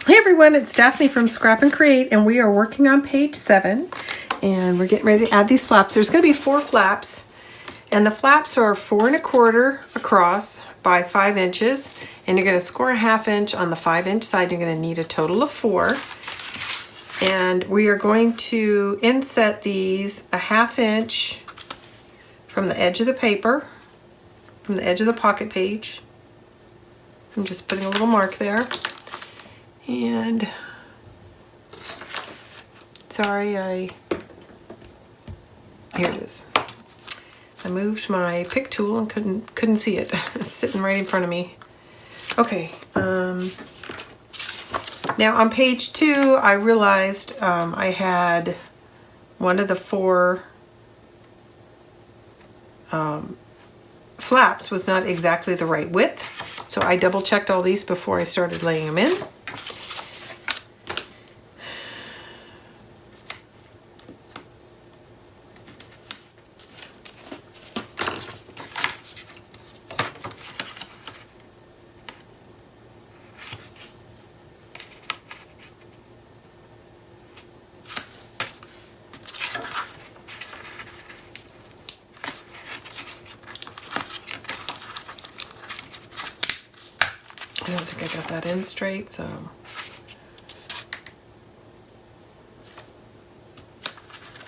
Hey everyone, it's Daphne from Scrap and Create, and we are working on page 7, and we're getting ready to add these flaps. There's going to be 4 flaps, and the flaps are 4 1/4 across by 5 inches, and you're going to score a 1/2 inch on the 5-inch side. You're going to need a total of 4, and we are going to inset these a 1/2 inch from the edge of the paper, from the edge of the pocket page. I'm just putting a little mark there. And sorry, here it is. I moved my pick tool and couldn't see it. It's sitting right in front of me. Okay. Now on page 2, I realized I had one of the 4 flaps was not exactly the right width, so I double checked all these before I started laying them in. I don't think I got that in straight, so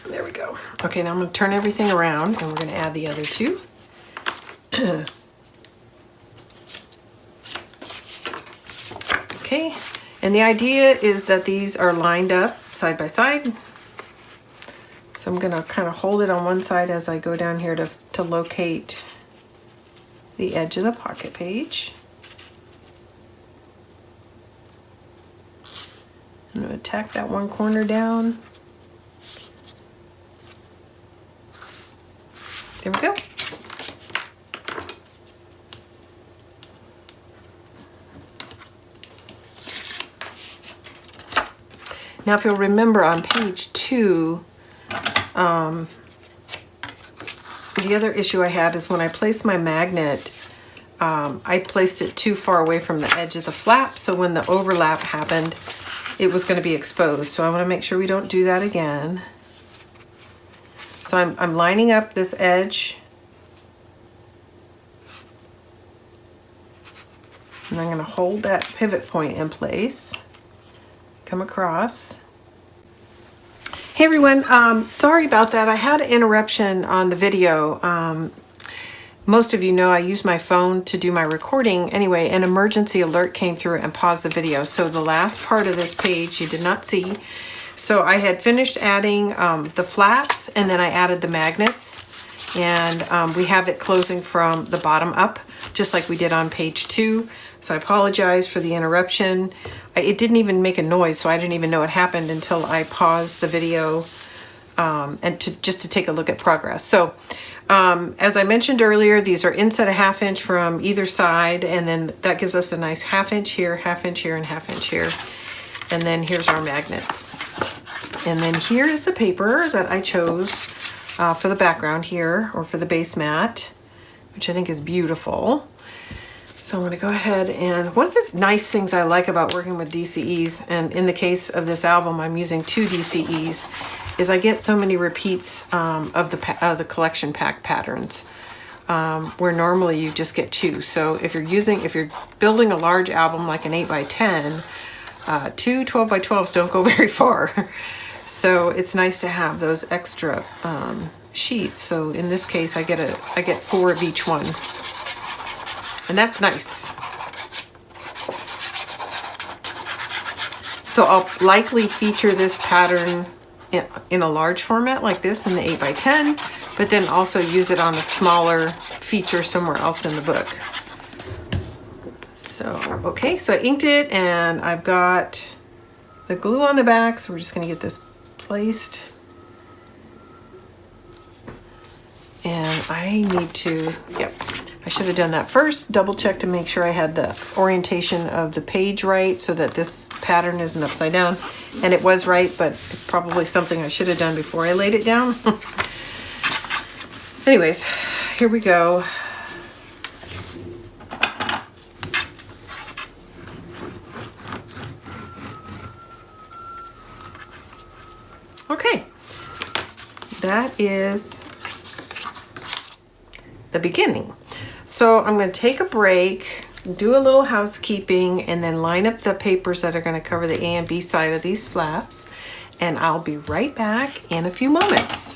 there we go. Okay, now I'm going to turn everything around and we're going to add the other 2. Okay, and the idea is that these are lined up side by side. So I'm going to kind of hold it on one side as I go down here to locate the edge of the pocket page. I'm going to tack that one corner down. There we go. Now if you'll remember on page 2, the other issue I had is when I placed my magnet, I placed it too far away from the edge of the flap, so when the overlap happened, it was going to be exposed. So I want to make sure we don't do that again. So I'm lining up this edge, and I'm going to hold that pivot point in place, come across. Hey everyone, sorry about that. I had an interruption on the video. Most of you know I use my phone to do my recording. Anyway, an emergency alert came through and paused the video. So the last part of this page you did not see. So I had finished adding the flaps, and then I added the magnets. And we have it closing from the bottom up, just like we did on page 2. So I apologize for the interruption. It didn't even make a noise, so I didn't even know it happened until I paused the video and just to take a look at progress. So as I mentioned earlier, these are inset a 1/2 inch from either side, and then that gives us a nice 1/2 inch here, 1/2 inch here, and 1/2 inch here. And then here's our magnets. And then here is the paper that I chose for the background here, or for the base mat, which I think is beautiful. So I'm going to go ahead, and one of the nice things I like about working with DCEs, and in the case of this album I'm using 2 DCEs, is I get so many repeats of the collection pack patterns, where normally you just get 2. So if you're building a large album like an 8x10, 2 12x12s don't go very far. So it's nice to have those extra sheets. So in this case, I get 4 of each one, and that's nice. So I'll likely feature this pattern in a large format like this in the 8x10, but then also use it on a smaller feature somewhere else in the book. So, okay, so I inked it, and I've got the glue on the back, so we're just going to get this placed. And I need to, I should have done that first, double check to make sure I had the orientation of the page right so that this pattern isn't upside down. And it was right, but it's probably something I should have done before I laid it down. Anyways, here we go. Okay, that is the beginning. So I'm going to take a break, do a little housekeeping, and then line up the papers that are going to cover the A and B side of these flaps. And I'll be right back in a few moments.